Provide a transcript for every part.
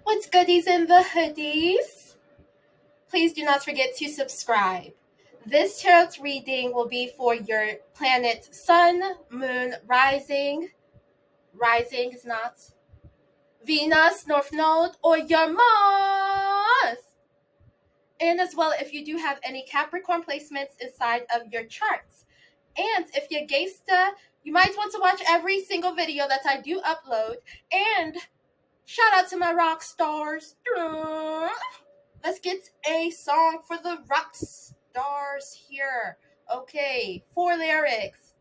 What's goodies in the hoodies? Please do not forget to subscribe. This tarot reading will be for your planet Sun, Moon, Rising. Rising is not Venus, North Node, or your Mars. And as well, if you do have any Capricorn placements inside of your charts. And if you're gaysta, you might want to watch every single video that I do upload. And shout out to my rock stars. Let's get a song for the rock stars here. Okay, 4 lyrics.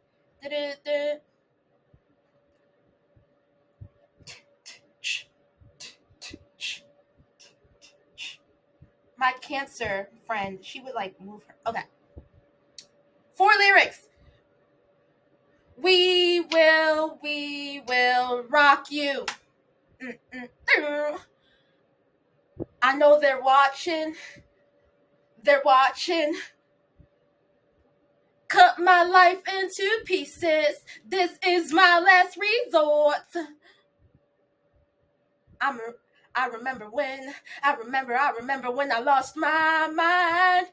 My Cancer friend, she would like move her. Okay. 4 lyrics. We will rock you. I know they're watching. They're watching. Cut my life into pieces. This is my last resort. I remember when I lost my mind.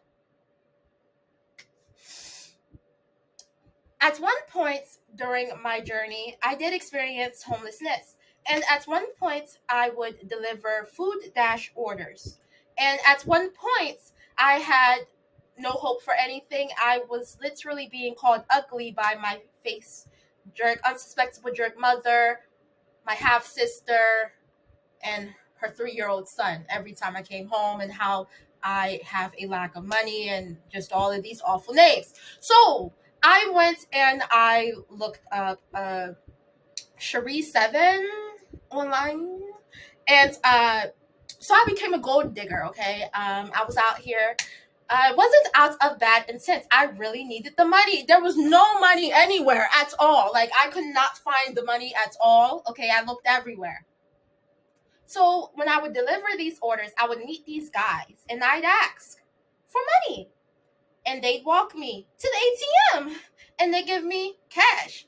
At one point during my journey, I did experience homelessness. And at one point, I would deliver food-orders. And at one point, I had no hope for anything. I was literally being called ugly by my face jerk, unsuspectable jerk mother, my half-sister, and her 3-year-old son every time I came home, and how I have a lack of money and just all of these awful names. So I went and I looked up Cherie 7 online, and so I became a gold digger. Okay, I was out here. I wasn't out of bad intent. I really needed the money. There was no money anywhere at all. Like, I could not find the money at all. Okay, I looked everywhere. So when I would deliver these orders, I would meet these guys and I'd ask for money. And they'd walk me to the ATM and they give me cash.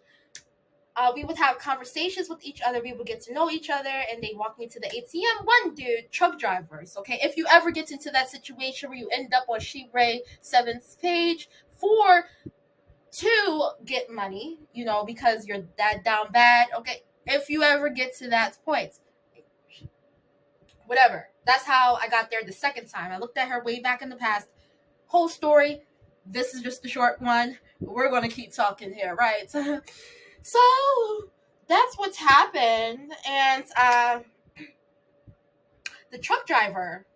We would have conversations with each other. We would get to know each other, and they walk me to the ATM. One dude, truck drivers. Okay, if you ever get into that situation where you end up on Sheet Ray 7's page to get money, because you're that down bad. Okay, if you ever get to that point, whatever. That's how I got there the second time. I looked at her way back in the past. Whole story. This is just the short one. We're going to keep talking here, right? So that's what's happened. And the truck driver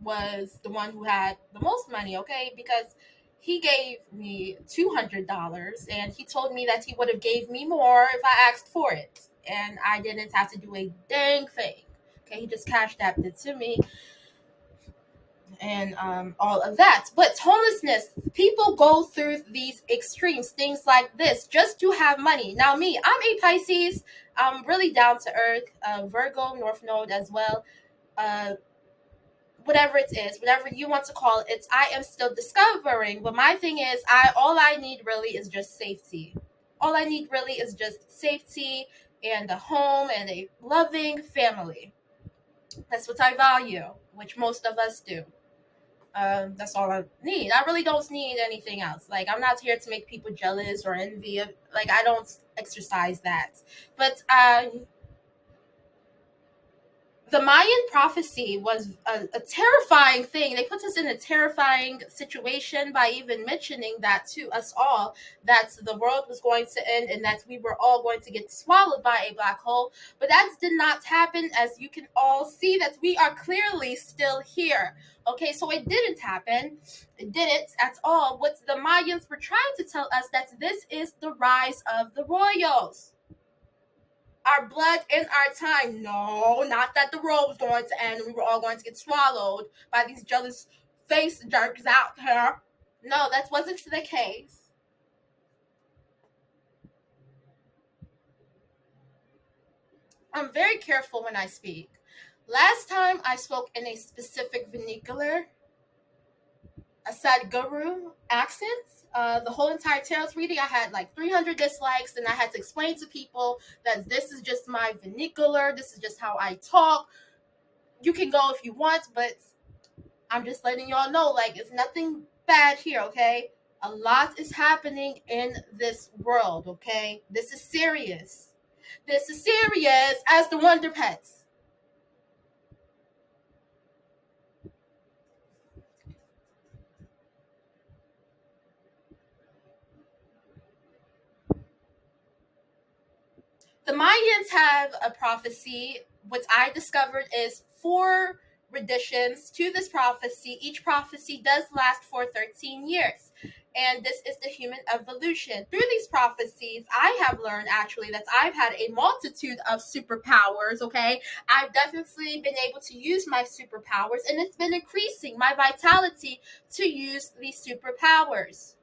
was the one who had the most money, okay? Because he gave me $200, and he told me that he would have gave me more if I asked for it. And I didn't have to do a dang thing. Okay, he just cashed apped it to me. And all of that. But homelessness, people go through these extremes, things like this, just to have money. Now me, I'm a Pisces. I'm really down to earth, Virgo, North Node as well. Whatever it is, whatever you want to call it, I am still discovering. But my thing is, all I need really is just safety. All I need really is just safety and a home and a loving family. That's what I value, which most of us do. That's all I need. I really don't need anything else. Like, I'm not here to make people jealous or envy. Like, I don't exercise that. But the Mayan prophecy was a terrifying thing. They put us in a terrifying situation by even mentioning that to us all, that the world was going to end and that we were all going to get swallowed by a black hole. But that did not happen, as you can all see that we are clearly still here. Okay, so it didn't happen. It didn't at all. What the Mayans were trying to tell us, that this is the rise of the royals. Our blood and our time. No, not that the world was going to end and we were all going to get swallowed by these jealous face jerks out here. No, that wasn't the case. I'm very careful when I speak. Last time I spoke in a specific vernacular, a Sadhguru accent. The whole entire tarot reading, I had like 300 dislikes, and I had to explain to people that this is just my vernacular. This is just how I talk. You can go if you want, but I'm just letting y'all know, like, it's nothing bad here, okay? A lot is happening in this world, okay? This is serious. This is serious as the Wonder Pets. The Mayans have a prophecy. What I discovered is 4 renditions to this prophecy. Each prophecy does last for 13 years. And this is the human evolution. Through these prophecies, I have learned actually that I've had a multitude of superpowers, okay? I've definitely been able to use my superpowers, and it's been increasing my vitality to use these superpowers.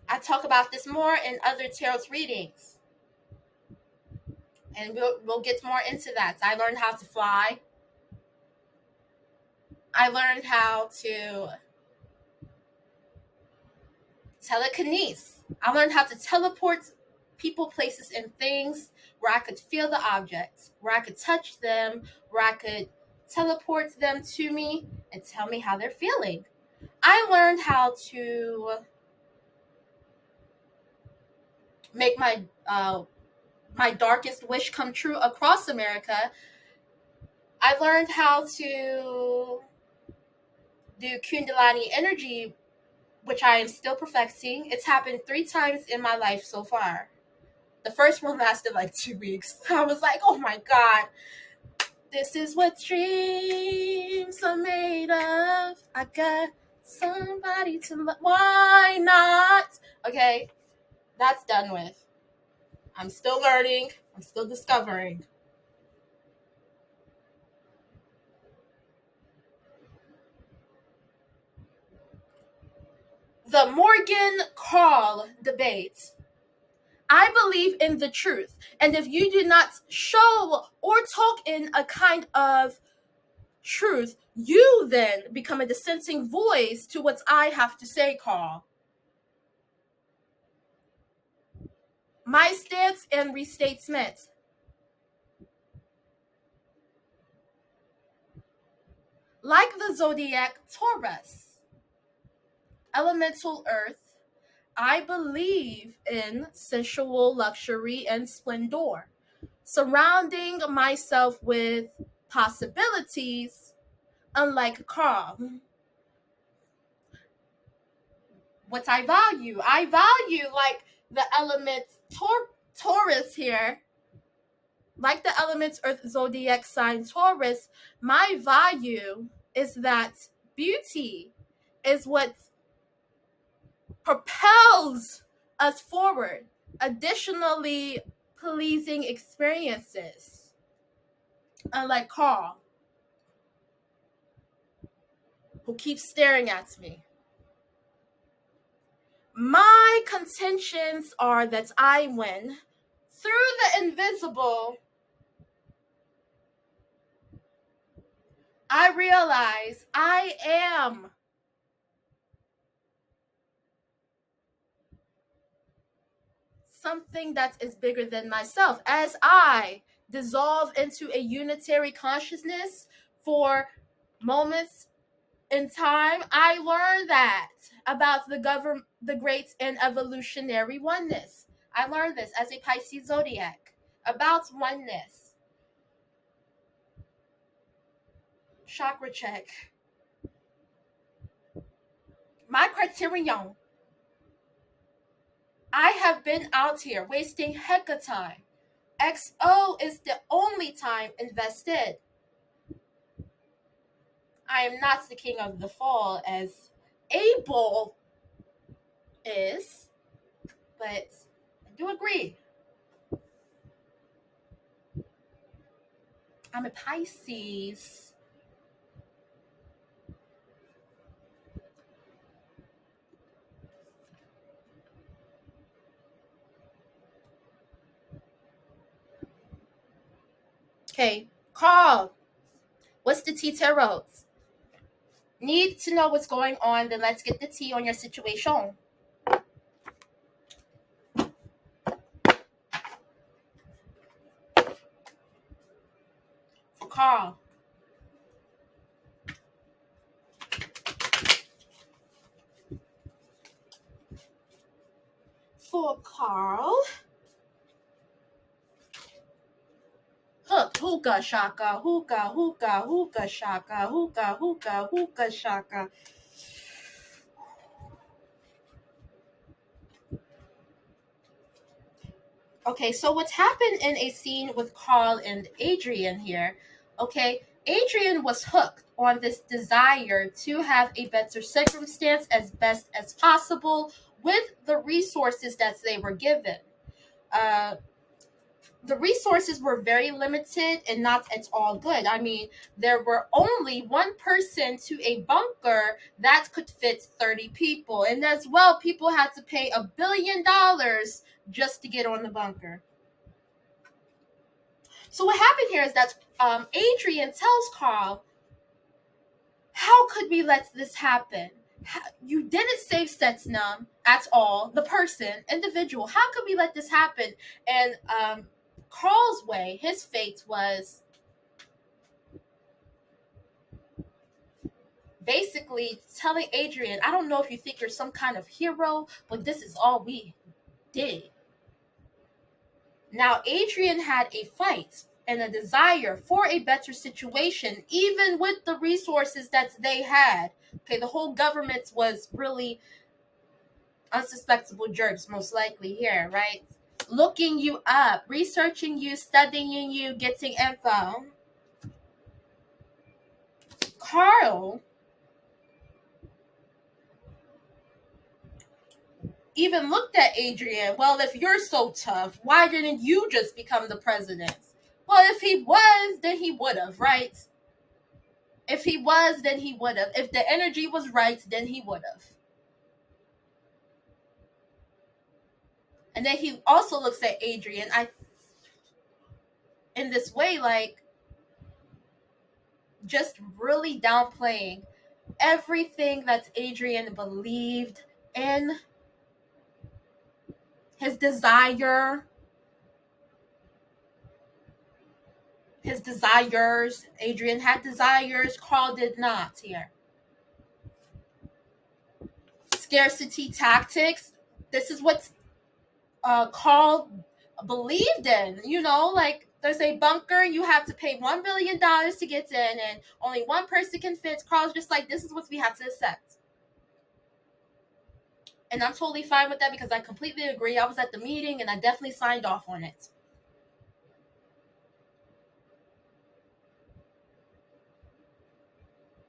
I talk about this more in other tarot readings. And we'll get more into that. I learned how to fly. I learned how to telekinesis. I learned how to teleport people, places, and things where I could feel the objects, where I could touch them, where I could teleport them to me and tell me how they're feeling. I learned how to make my darkest wish come true across America. I learned how to do Kundalini energy, which I am still perfecting. It's happened 3 times in my life so far. The first one lasted like 2 weeks. I was like, oh my God, this is what dreams are made of. I got somebody to love. Why not? Okay, that's done with. I'm still learning. I'm still discovering. The Morgan Call debate. I believe in the truth. And if you do not show or talk in a kind of truth, you then become a dissenting voice to what I have to say, Carl. My stance and restatement. Like the zodiac Taurus, elemental earth, I believe in sensual luxury and splendor, surrounding myself with possibilities, unlike Carl. What I value like the element Taurus here, like the elements Earth zodiac sign Taurus. My value is that beauty is what propels us forward. Additionally, pleasing experiences, unlike Carl, who keeps staring at me. My contentions are that I win through the invisible. I realize I am something that is bigger than myself. As I dissolve into a unitary consciousness for moments in time, I learned that about the great and evolutionary oneness. I learned this as a Pisces zodiac about oneness. Chakra check. My criterion. I have been out here wasting heck of time. XO is the only time invested. I am not the king of the fall as Abel is, but I do agree. I'm a Pisces. Okay, Carl, what's the tea tarot? Need to know what's going on, then let's get the tea on your situation. Carl. For Carl. Hookah shaka, hookah shaka, hookah shaka. Okay, so what's happened in a scene with Carl and Adrian here? Okay, Adrian was hooked on this desire to have a better circumstance as best as possible with the resources that they were given. Uh, the resources were very limited and not at all good. I mean, there were only one person to a bunker that could fit 30 people. And as well, people had to pay $1 billion just to get on the bunker. So what happened here is that Adrian tells Carl, how could we let this happen? You didn't save Setznum at all, the person, individual. How could we let this happen? And Carl's way, his fate was basically telling Adrian, I don't know if you think you're some kind of hero, but this is all we did. Now, Adrian had a fight and a desire for a better situation, even with the resources that they had. Okay, the whole government was really unsuspectable jerks, most likely here, right? Looking you up, researching you, studying you, getting info. Carl even looked at Adrian. Well, if you're so tough, why didn't you just become the president? Well, if he was, then he would have, right? If he was, then he would have. If the energy was right, then he would have. And then he also looks at Adrian in this way, like, just really downplaying everything that Adrian believed in, his desire, his desires. Adrian had desires, Carl did not here. Scarcity tactics. This is what Carl believed in. You know, like, there's a bunker, you have to pay $1 billion to get in, and only one person can fit. Carl's just like, this is what we have to accept. And I'm totally fine with that because I completely agree. I was at the meeting and I definitely signed off on it.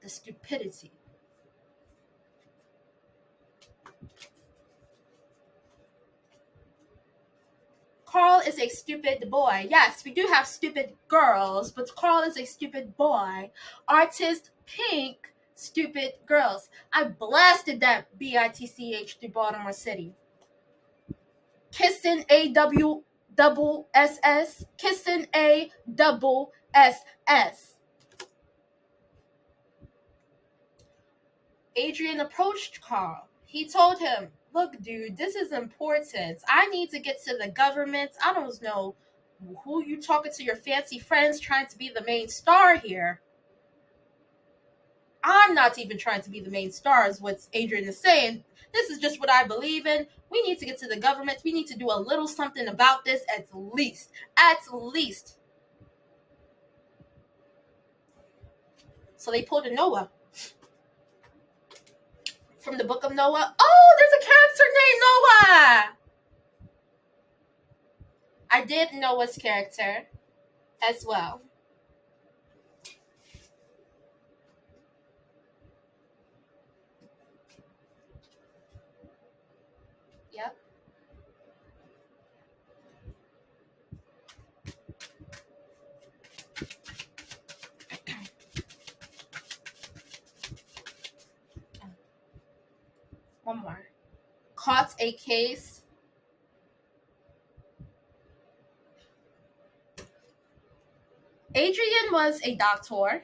The stupidity. Carl is a stupid boy. Yes, we do have stupid girls, but Carl is a stupid boy. Artist Pink, stupid girls. I blasted that BITCH through Baltimore City. Kissing AWSS. Kissing ASSS. Adrian approached Carl. He told him, look, dude, this is important. I need to get to the government. I don't know who you talking to, your fancy friends trying to be the main star here. I'm not even trying to be the main star, is what Adrian is saying. This is just what I believe in. We need to get to the government. We need to do a little something about this at least. At least. So they pulled a Noah from the book of Noah. Oh, there's a character named Noah. I did Noah's character as well. Yep. One more. Caught a case. Adrian was a doctor.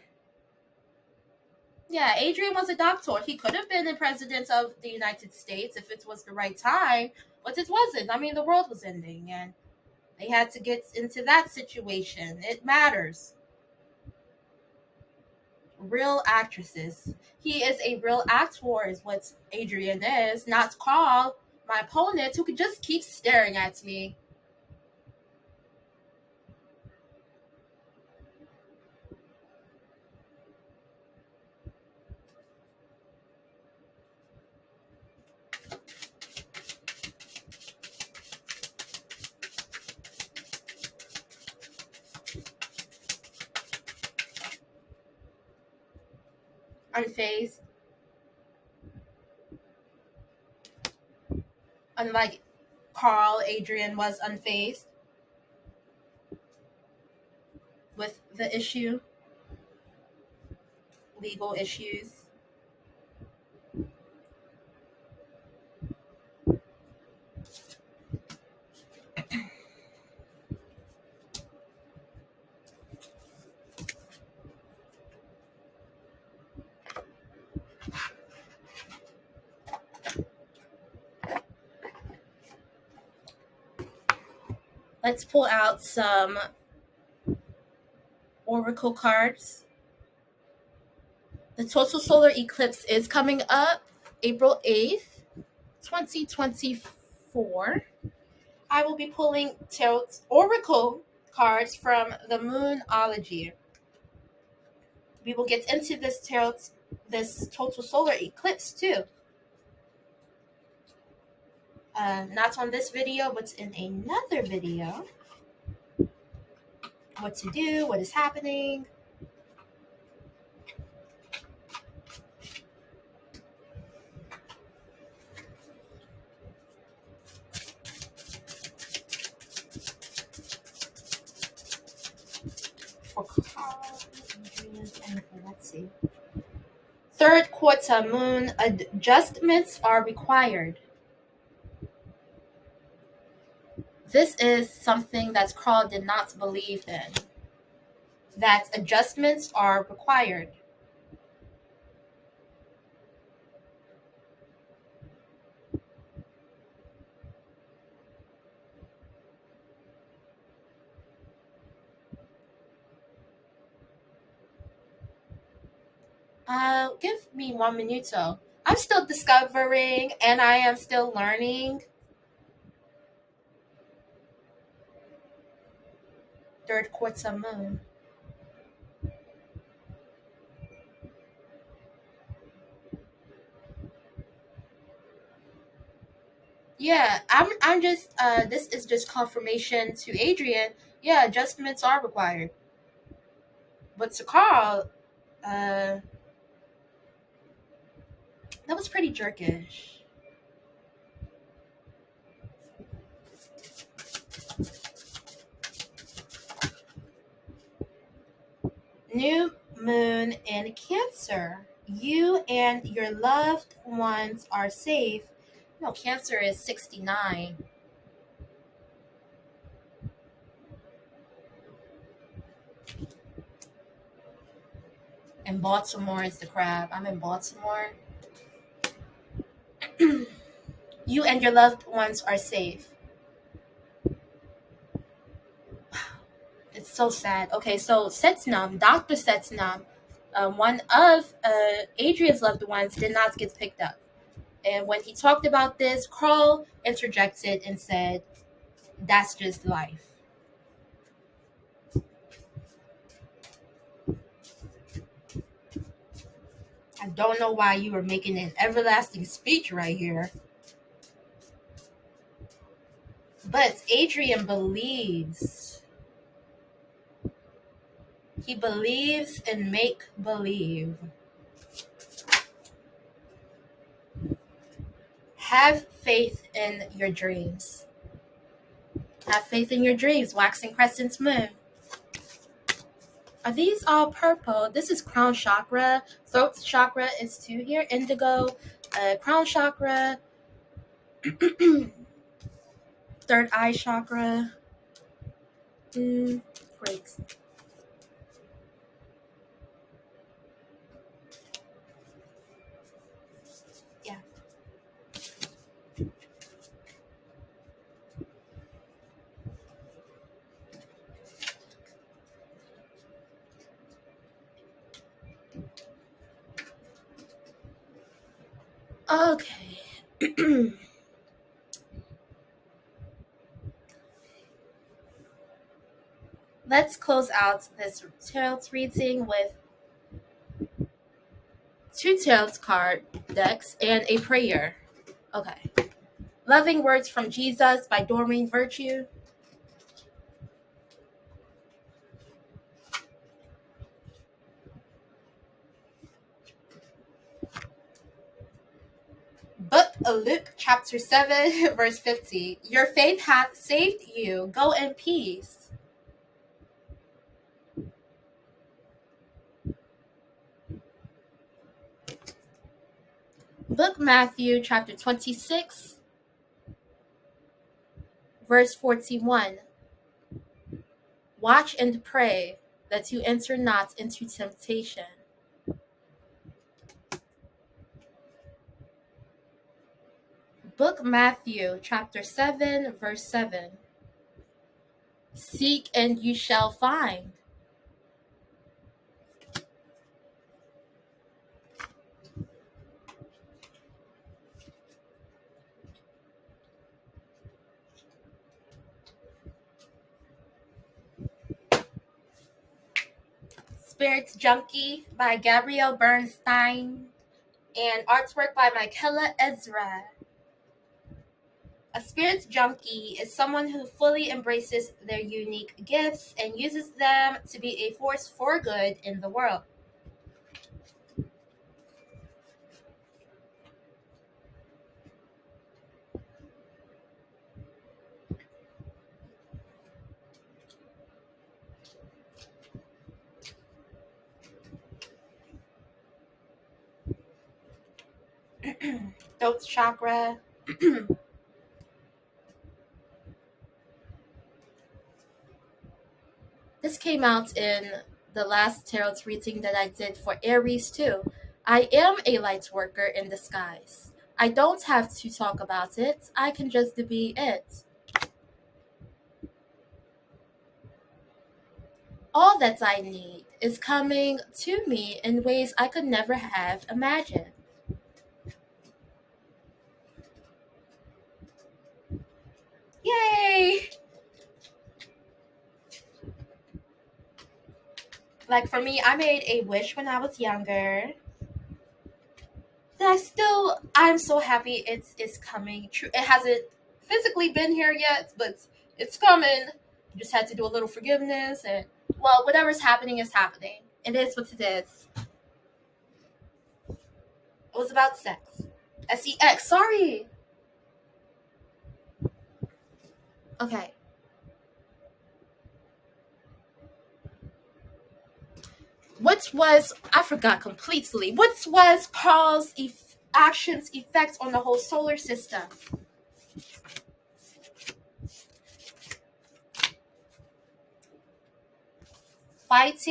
Yeah, Adrian was a doctor. He could have been the president of the United States if it was the right time, but it wasn't. I mean, the world was ending, and they had to get into that situation. It matters. real actresses. He is a real actor, is what Adrian is, not Carl, my opponent, who could just keep staring at me. Unfazed. Unlike Carl, Adrian was unfazed with the issue, legal issues. Let's pull out some oracle cards. The total solar eclipse is coming up April 8th, 2024. I will be pulling tarot oracle cards from the Moonology. We will get into this total solar eclipse too. Not on this video, but in another video. What to do, what is happening. For Carl, and let's see. Third quarter moon adjustments are required. This is something that Carl did not believe in. That adjustments are required. Give me 1 minuto. I'm still discovering and I am still learning. Third quarter moon. Yeah, I'm just this is just confirmation to Adrian. Yeah, adjustments are required. But to Carl, that was pretty jerkish. New moon in Cancer. You and your loved ones are safe. No, Cancer is 69. And Baltimore is the crab. I'm in Baltimore. You and your loved ones are safe. It's so sad. Okay, so Setnam, Dr. Setnam, one of Adrian's loved ones did not get picked up. And when he talked about this, Carl interjected and said, that's just life. I don't know why you were making an everlasting speech right here. But Adrian believes. He believes in make believe. Have faith in your dreams. Have faith in your dreams. Waxing crescent moon. Are these all purple? This is crown chakra. Throat chakra is 2 here. Indigo. Crown chakra. Third eye chakra. Great. Yeah. Okay. Let's close out this tarot reading with two tarot card decks and a prayer. Okay. Loving Words from Jesus by Doreen Virtue. Book of Luke, chapter 7, verse 50. Your faith hath saved you. Go in peace. Book Matthew, chapter 26, verse 41. Watch and pray that you enter not into temptation. Book Matthew, chapter 7, verse 7. Seek and you shall find. Spirits Junkie by Gabrielle Bernstein. And artwork by Michaela Ezra. A spirits junkie is someone who fully embraces their unique gifts and uses them to be a force for good in the world. Throat chakra. This came out in the last tarot reading that I did for Aries too. I am a light worker in disguise. I don't have to talk about it. I can just be it. All that I need is coming to me in ways I could never have imagined. Yay! Like for me, I made a wish when I was younger. I'm so happy it's coming true. It hasn't physically been here yet, but it's coming. Just had to do a little forgiveness and well, whatever's happening is happening. It is what it is. It was about sex. SEX, sorry. Okay. I forgot completely. What was Carl's actions effects on the whole solar system? Fights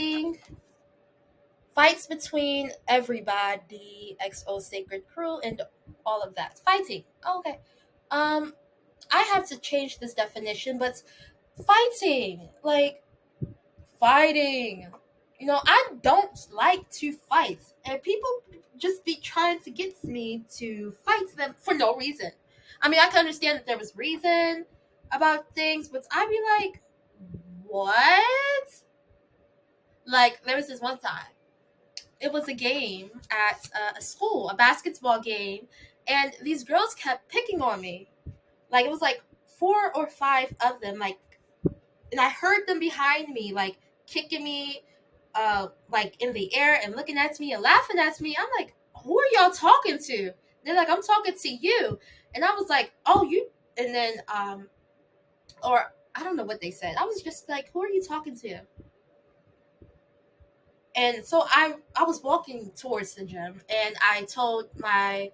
between everybody, XO Sacred Crew, and all of that. Fighting. Okay. Um, I have to change this definition, but fighting, like fighting. I don't like to fight, and people just be trying to get me to fight them for no reason. I mean, I can understand that there was reason about things, but I'd be like, what? Like, there was this one time. It was a game at a school, a basketball game, and these girls kept picking on me. Like, it was like 4 or 5 of them, like, and I heard them behind me, like, kicking me, like, in the air and looking at me and laughing at me. I'm like, who are y'all talking to? They're like, I'm talking to you. And I was like, oh, you, and then, or I don't know what they said. I was just like, who are you talking to? And so I was walking towards the gym, and I told my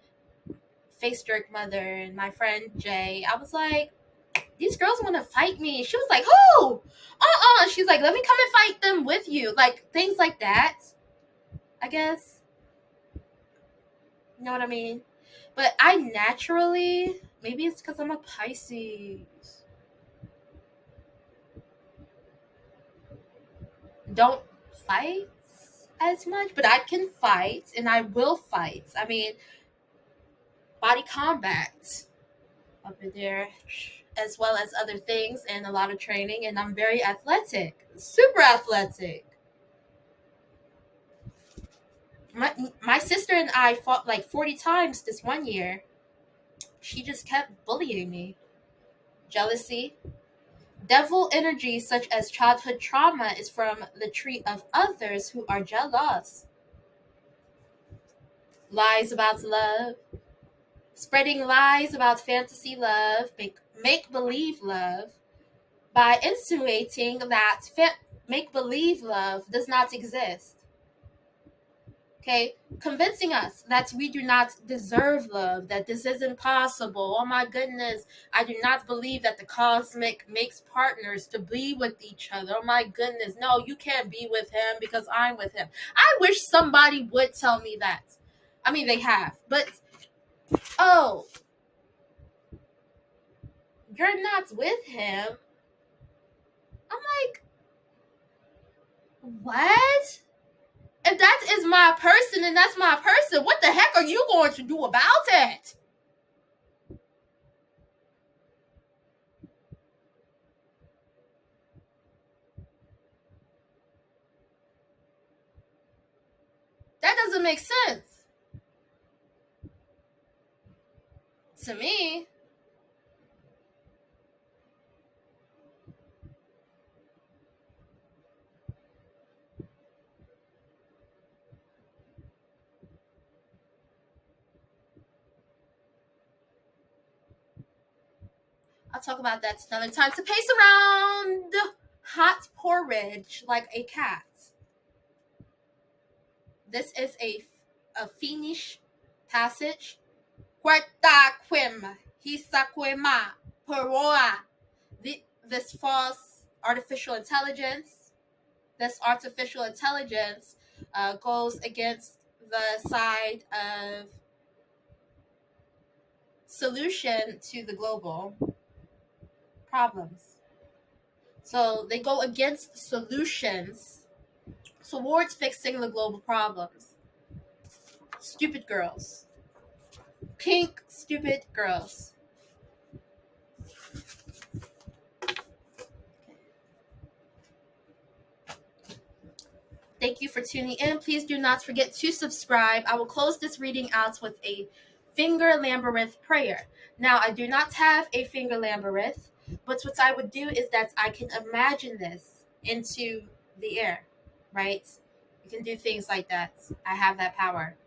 face jerk mother and my friend Jay, I was like, these girls want to fight me. She was like, who? She's like, let me come and fight them with you. Like, things like that, I guess. You know what I mean? But I naturally, maybe it's because I'm a Pisces, don't fight as much, but I can fight and I will fight. I mean, body combat up in there, as well as other things and a lot of training. And I'm very athletic, super athletic. My sister and I fought like 40 times this one year. She just kept bullying me. Jealousy. Devil energy, such as childhood trauma, is from the tree of others who are jealous. Lies about love. Spreading lies about fantasy love, make believe love, by insinuating that make believe love does not exist. Okay, convincing us that we do not deserve love, that this is impossible. Oh my goodness, I do not believe that the cosmic makes partners to be with each other. Oh my goodness, no, you can't be with him because I'm with him. I wish somebody would tell me that. I mean, they have, but oh, you're not with him. I'm like, what? If that is my person and that's my person, what the heck are you going to do about it? That doesn't make sense to me. I'll talk about that another time. To pace around hot porridge like a cat. This is a Finnish passage. Quarta quim, hisaquema, paroa. This false artificial intelligence. This artificial intelligence goes against the side of solution to the global problems. So they go against solutions towards fixing the global problems. Stupid girls. Pink, stupid girls. Thank you for tuning in. Please do not forget to subscribe. I will close this reading out with a finger labyrinth prayer. Now, I do not have a finger labyrinth, but what I would do is that I can imagine this into the air, right? You can do things like that. I have that power.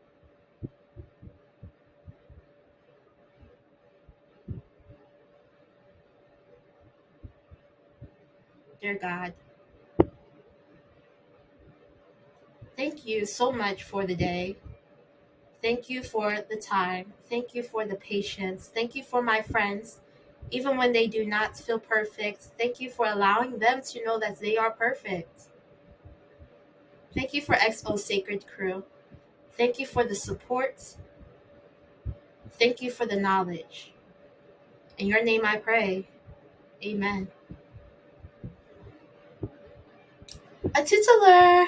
Dear God, thank you so much for the day. Thank you for the time. Thank you for the patience. Thank you for my friends, even when they do not feel perfect. Thank you for allowing them to know that they are perfect. Thank you for XO Sacred Crew. Thank you for the support. Thank you for the knowledge. In your name I pray. Amen. A tutelar.